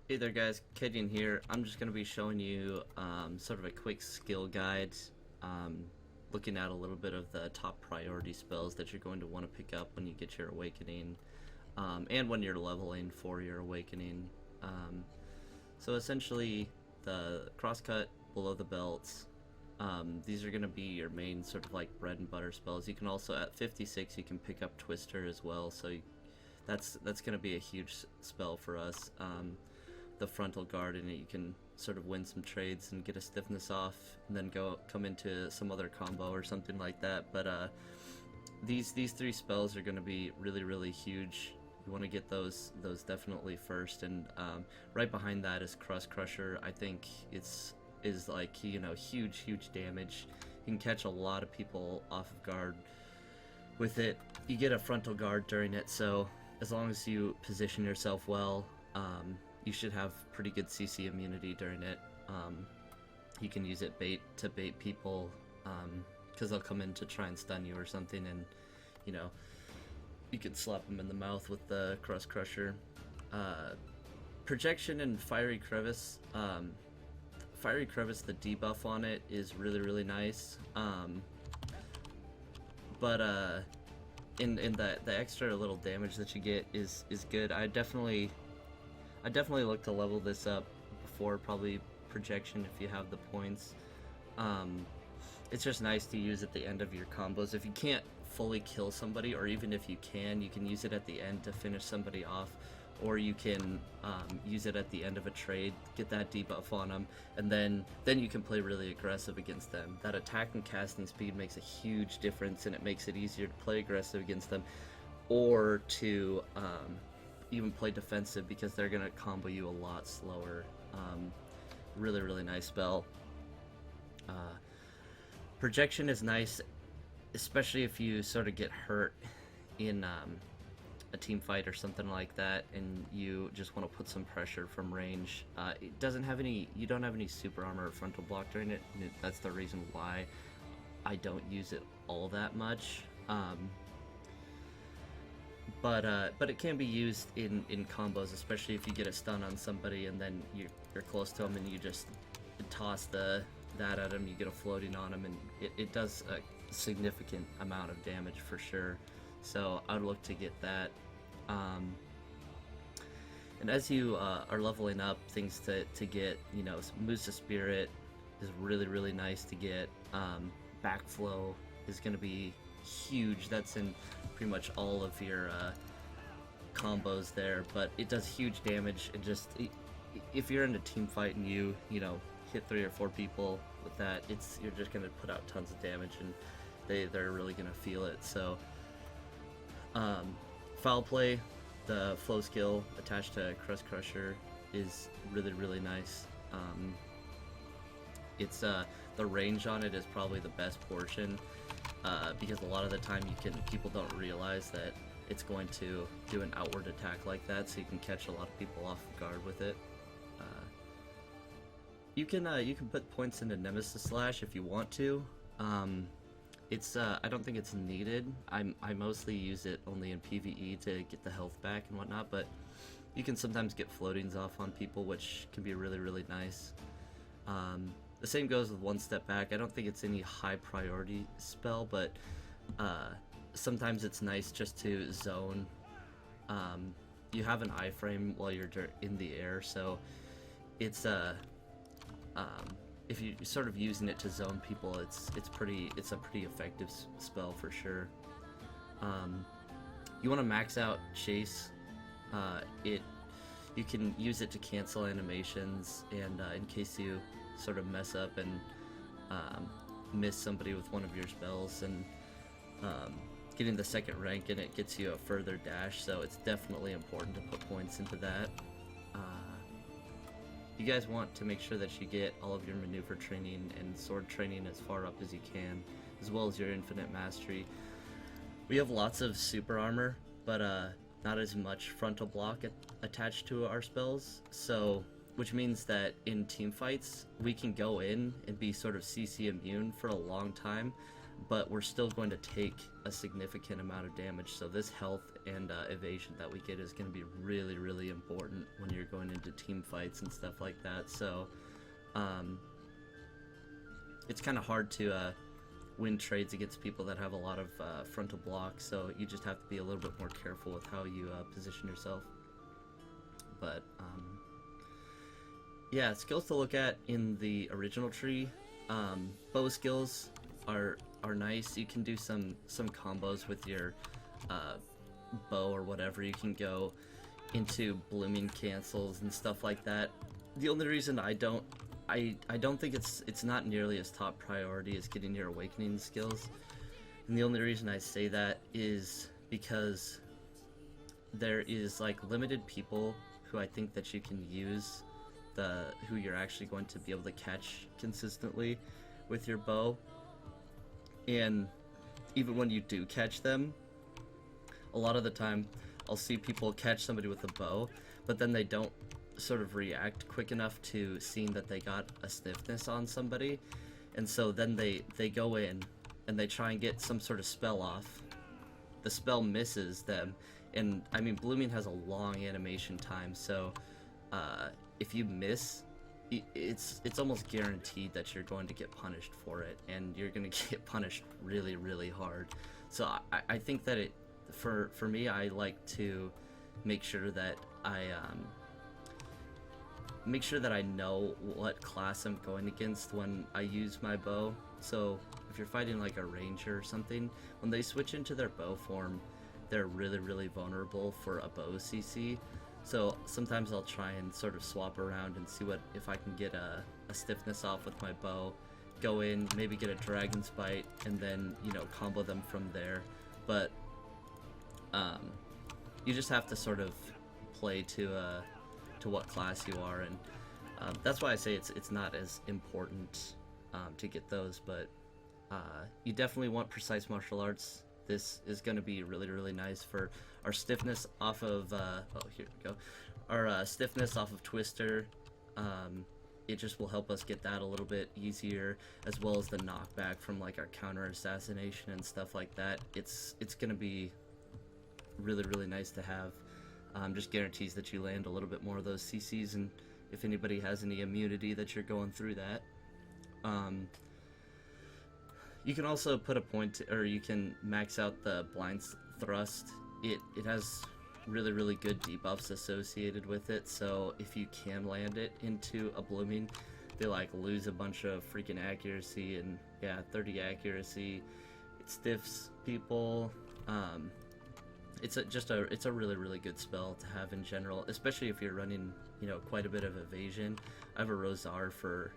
Hey there guys, Kedian here. I'm just going to be showing you sort of a quick skill guide, um, looking at a little bit of the top priority spells that you're going to want to pick up when you get your awakening, and when you're leveling for your awakening. So essentially, the crosscut, below the belts, these are going to be your main sort of like bread and butter spells. You can also, at 56, you can pick up Twister as well, so that's going to be a huge spell for us. The frontal guard in it, you can sort of win some trades and get a stiffness off, and then come into some other combo or something like that. But these three spells are going to be really huge. You want to get those definitely first, and right behind that is Crust Crusher. I think is like, you know, huge damage. You can catch a lot of people off of guard with it. You get a frontal guard during it, so as long as you position yourself well, you should have pretty good CC immunity during it. You can use it to bait people, because they'll come in to try and stun you or something, and you know, you can slap them in the mouth with the Crust Crusher. Projection and Fiery Crevice. Fiery Crevice, the debuff on it is really nice. But in the extra little damage that you get is good. I definitely look to level this up before probably projection if you have the points. It's just nice to use at the end of your combos. If you can't fully kill somebody, or even if you can use it at the end to finish somebody off, or you can use it at the end of a trade, get that debuff on them, and then you can play really aggressive against them. That attack and casting speed makes a huge difference, and it makes it easier to play aggressive against them, or to even play defensive, because they're gonna combo you a lot slower. Really nice spell. Projection is nice, especially if you sort of get hurt in a team fight or something like that, and you just want to put some pressure from range. It doesn't have any. You don't have any super armor or frontal block during it, and that's the reason why I don't use it all that much. But it can be used in combos, especially if you get a stun on somebody and then you're close to them and you just toss that at them, you get a floating on them, and it does a significant amount of damage for sure. So I would look to get that. And as you are leveling up, things to get, you know, Musa Spirit is really nice to get. Backflow is going to be huge. That's in pretty much all of your combos there, but it does huge damage. And just if you're in a team fight and you know, hit 3 or 4 people with that, you're just gonna put out tons of damage, and they're really gonna feel it. So Foul Play, the flow skill attached to Crust Crusher, is really nice. It's the range on it is probably the best portion, because a lot of the time people don't realize that it's going to do an outward attack like that, so you can catch a lot of people off guard with it. You can put points into Nemesis Slash if you want to. It's I don't think it's needed. I mostly use it only in PvE to get the health back and whatnot, but you can sometimes get floatings off on people, which can be really nice. The same goes with One Step Back. I don't think it's any high priority spell, but sometimes it's nice just to zone. You have an iframe while you're in the air, so it's if you're sort of using it to zone people, it's a pretty effective spell for sure. You want to max out Chase. You can use it to cancel animations, and in case you sort of mess up and miss somebody with one of your spells, and getting the 2nd rank in it gets you a further dash, so it's definitely important to put points into that. You guys want to make sure that you get all of your maneuver training and sword training as far up as you can, as well as your infinite mastery. We have lots of super armor, but not as much frontal block attached to our spells, so which means that in team fights we can go in and be sort of CC immune for a long time. but we're still going to take a significant amount of damage. So this health and evasion that we get is going to be really, really important when you're going into team fights and stuff like that. So it's kind of hard to win trades against people that have a lot of frontal blocks, so you just have to be a little bit more careful with how you position yourself. But yeah, skills to look at in the original tree. Bow skills are nice. You can do some combos with your bow or whatever. You can go into blooming cancels and stuff like that. The only reason I don't think it's not nearly as top priority as getting your awakening skills, and the only reason I say that is because there is like limited people who I think that you can use who you're actually going to be able to catch consistently with your bow. And even when you do catch them, a lot of the time I'll see people catch somebody with a bow, but then they don't sort of react quick enough to seeing that they got a stiffness on somebody, and so then they go in and they try and get some sort of spell off. The spell misses them, and I mean blooming has a long animation time, so if you miss, it's almost guaranteed that you're going to get punished for it, and you're going to get punished really, really hard. So I think that for me, I like to make sure that I know what class I'm going against when I use my bow. So if you're fighting like a ranger or something, when they switch into their bow form, they're really, really vulnerable for a bow CC. So sometimes I'll try and sort of swap around and see if I can get a stiffness off with my bow, go in, maybe get a dragon's bite, and then, you know, combo them from there. But you just have to sort of play to what class you are, and that's why I say it's not as important to get those, but you definitely want precise martial arts. This is going to be really, really nice for our stiffness off of here we go, our stiffness off of Twister. It just will help us get that a little bit easier, as well as the knockback from like our counter assassination and stuff like that. It's going to be really, really nice to have. Just guarantees that you land a little bit more of those CCs, and if anybody has any immunity that you're going through that. You can also put a point, or you can max out the blind thrust. It has really, really good debuffs associated with it, so if you can land it into a blooming, they like lose a bunch of freaking accuracy, and yeah, 30 accuracy. It stiffs people. It's a really, really good spell to have in general, especially if you're running, you know, quite a bit of evasion. I have a Rosar for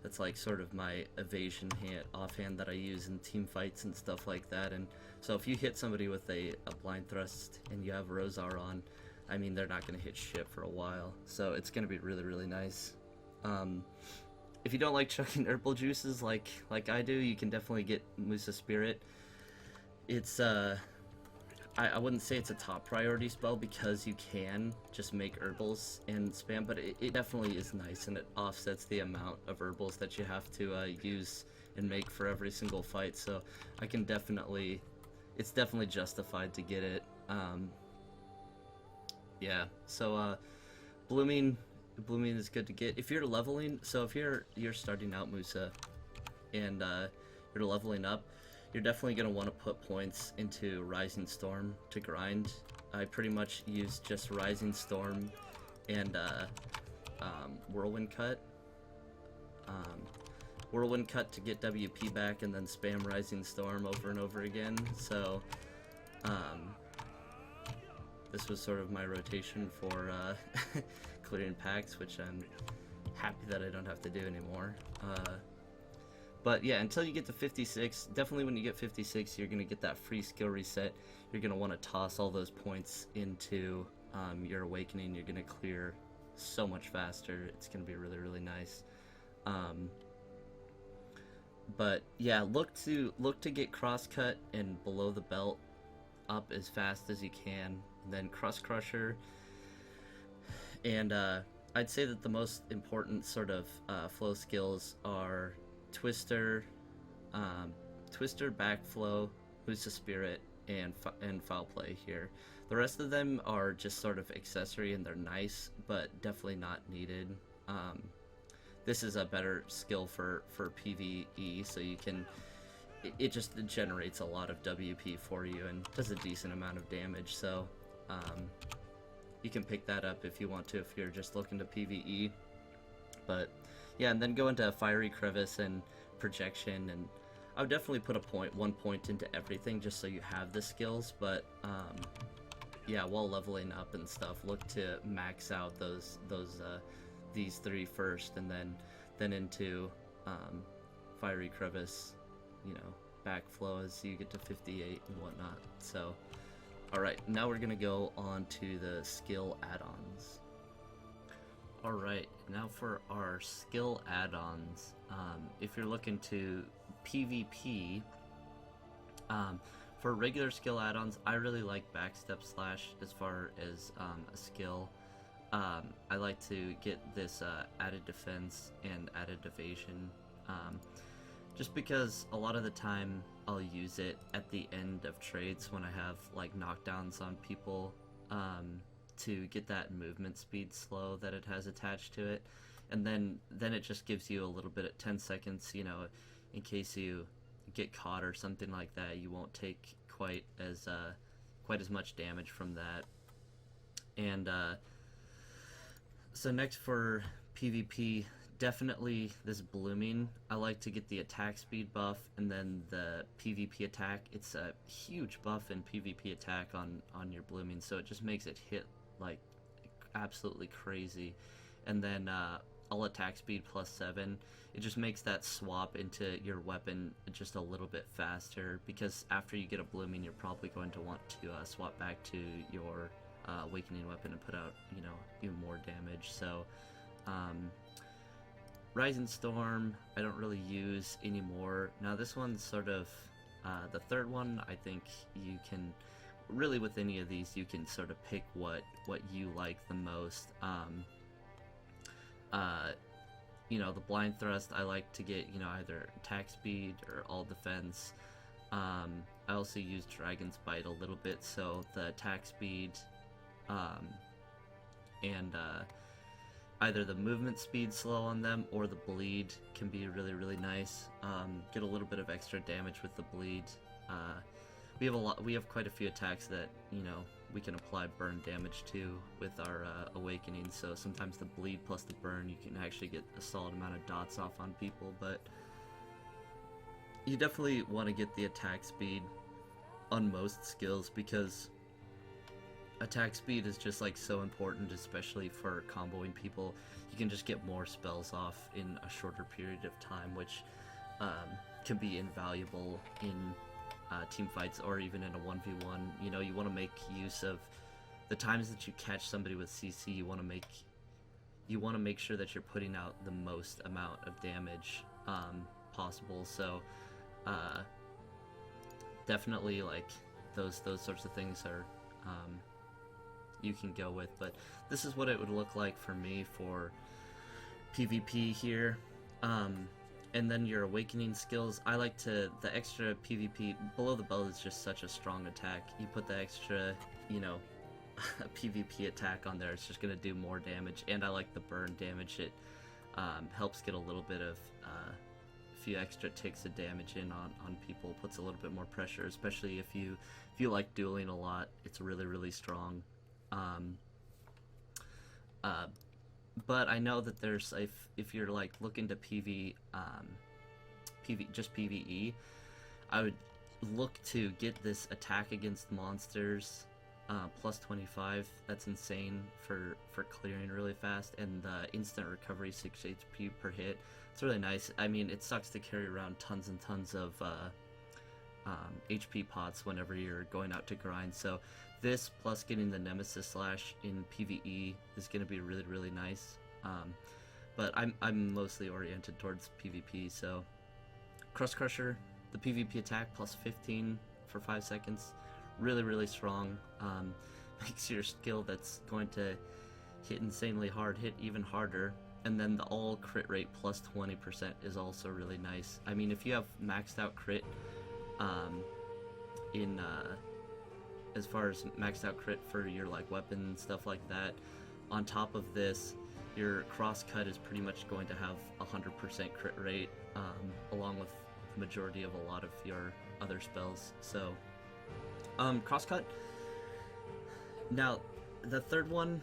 that's like sort of my evasion offhand that I use in team fights and stuff like that. And so if you hit somebody with a blind thrust and you have Rosar on, I mean, they're not going to hit shit for a while. So it's going to be really, really nice. If you don't like chugging herbal juices like I do, you can definitely get Musa Spirit. It's I wouldn't say it's a top priority spell because you can just make herbals and spam, but it definitely is nice, and it offsets the amount of herbals that you have to use and make for every single fight. So I can definitely, it's definitely justified to get it. Yeah, so blooming is good to get if you're leveling. So if you're starting out Musa and you're leveling up, you're definitely going to want to put points into Rising Storm to grind. I pretty much use just Rising Storm and Whirlwind Cut. Whirlwind Cut to get WP back, and then spam Rising Storm over and over again. So this was sort of my rotation for clearing packs, which I'm happy that I don't have to do anymore. But yeah, until you get to 56, definitely when you get 56, you're going to get that free skill reset. You're going to want to toss all those points into your awakening. You're going to clear so much faster. It's going to be really, really nice. But yeah, look to get crosscut and below the belt up as fast as you can. And then Crust Crusher. And I'd say that the most important sort of flow skills are Twister, Twister, Backflow, Who's the Spirit, and Foul Play here. The rest of them are just sort of accessory and they're nice, but definitely not needed. This is a better skill for PvE, so you can. It just generates a lot of WP for you and does a decent amount of damage. So you can pick that up if you want to, if you're just looking to PvE. But yeah, and then go into Fiery Crevice and Projection, and I would definitely put 1 point into everything just so you have the skills. But yeah, while leveling up and stuff, look to max out these 3 first, and then into Fiery Crevice, you know, Backflow as you get to 58 and whatnot. So, alright, now we're gonna go on to the skill add-ons. Alright, now for our skill add-ons. If you're looking to PvP, for regular skill add-ons, I really like Backstep Slash as far as a skill. I like to get this added defense and added evasion, just because a lot of the time I'll use it at the end of trades when I have like knockdowns on people, to get that movement speed slow that it has attached to it, and then it just gives you a little bit at 10 seconds, you know, in case you get caught or something like that, you won't take quite as much damage from that. And so next for PvP, definitely this blooming. I like to get the attack speed buff and then the PvP attack. It's a huge buff in PvP attack on your blooming, so it just makes it hit like absolutely crazy. And then all attack speed +7. It just makes that swap into your weapon just a little bit faster, because after you get a blooming, you're probably going to want to swap back to your awakening weapon and put out, you know, even more damage. So Rising Storm I don't really use anymore. Now this one's sort of the third one. I think you can really, with any of these, you can sort of pick what you like the most. You know, the Blind Thrust, I like to get, you know, either attack speed or all defense. I also use Dragon's Bite a little bit, so the attack speed and either the movement speed slow on them or the bleed can be really, really nice. Get a little bit of extra damage with the bleed. We have quite a few attacks that, you know, we can apply burn damage to with our awakening, so sometimes the bleed plus the burn, you can actually get a solid amount of dots off on people. But you definitely want to get the attack speed on most skills, because attack speed is just like so important, especially for comboing people. You can just get more spells off in a shorter period of time, which can be invaluable in team fights or even in a 1v1. You know, you want to make use of the times that you catch somebody with CC. You want to make sure that you're putting out the most amount of damage possible. So definitely, like, those sorts of things are you can go with. But this is what it would look like for me for PvP here. And then your awakening skills, I like to, the extra PvP, below the belt is just such a strong attack. You put the extra, you know, PvP attack on there, it's just going to do more damage. And I like the burn damage. It helps get a little bit of, a few extra ticks of damage in on people, puts a little bit more pressure, especially if you like dueling a lot. It's really, really strong. But I know that there's, if you're like looking to just PvE, I would look to get this attack against monsters plus 25. That's insane for clearing really fast, and the instant recovery 6 HP per hit. It's really nice. I mean, it sucks to carry around tons and tons of HP pots whenever you're going out to grind. So this plus getting the Nemesis Slash in PvE is going to be really, really nice. But I'm mostly oriented towards PvP. So Crust Crusher, the PvP attack plus 15 for 5 seconds, really, really strong. Makes your skill that's going to hit insanely hard hit even harder. And then the all crit rate plus 20% is also really nice. I mean, if you have maxed out crit in as far as maxed out crit for your like weapon and stuff like that. On top of this, your crosscut is pretty much going to have 100% crit rate, along with the majority of a lot of your other spells. So, crosscut. Now, the third one,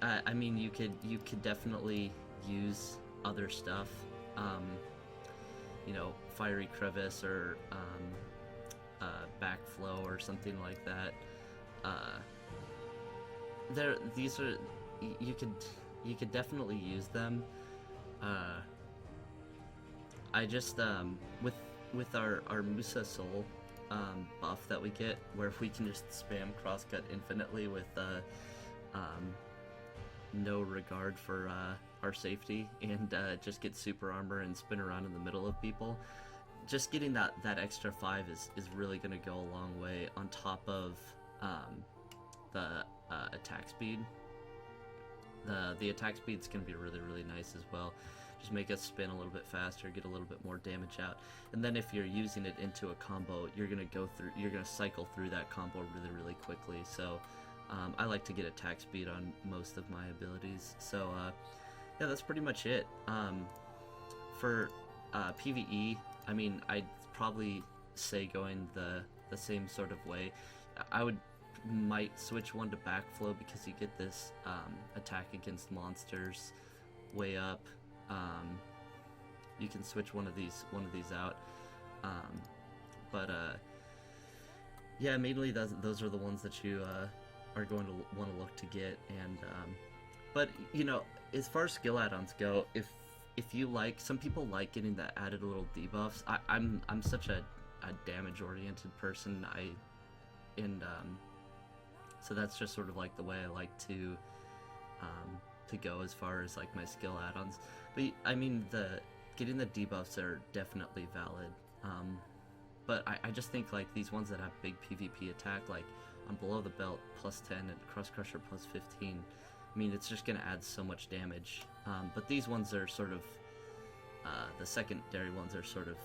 I mean, you could definitely use other stuff. You know, fiery crevice or backflow or something like that. These are you could definitely use them. I just with our Musa Soul buff that we get, where we can just spam crosscut infinitely with no regard for our safety, and just get super armor and spin around in the middle of people. Just getting that extra 5 is really going to go a long way, on top of the attack speed. The attack speed's going to be really, really nice as well. Just make us spin a little bit faster, get a little bit more damage out. And then if you're using it into a combo, you're going to cycle through that combo really, really quickly. So I like to get attack speed on most of my abilities. So yeah, that's pretty much it. For PvE, I mean, I'd probably say going the same sort of way. I might switch one to backflow, because you get this attack against monsters way up. You can switch one of these out. Yeah, mainly those are the ones that you are going to want to look to get. And but you know, as far as skill add-ons go, if you like, some people like getting the added little debuffs. I'm such a damage-oriented person. So that's just sort of like the way I like to go as far as like my skill add-ons. But I mean, getting the debuffs are definitely valid. But I just think like these ones that have big PvP attack, like on Below the Belt +10 and Cross Crusher +15, I mean, it's just gonna add so much damage. But these ones are sort of the secondary ones are sort of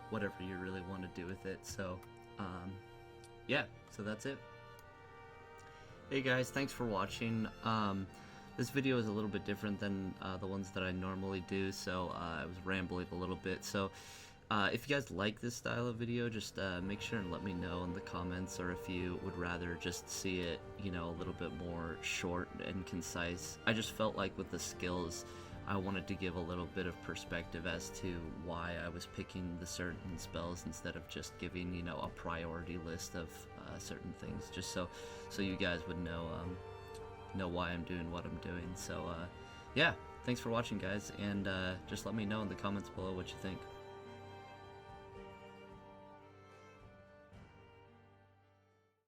whatever you really want to do with it. So yeah, so that's it. Hey guys, thanks for watching. This video is a little bit different than the ones that I normally do, so I was rambling a little bit. So if you guys like this style of video, just make sure and let me know in the comments, or if you would rather just see it, you know, a little bit more short and concise. I just felt like with the skills, I wanted to give a little bit of perspective as to why I was picking the certain spells, instead of just giving, you know, a priority list of certain things, just so you guys would know why I'm doing what I'm doing. So yeah, thanks for watching guys, and just let me know in the comments below what you think.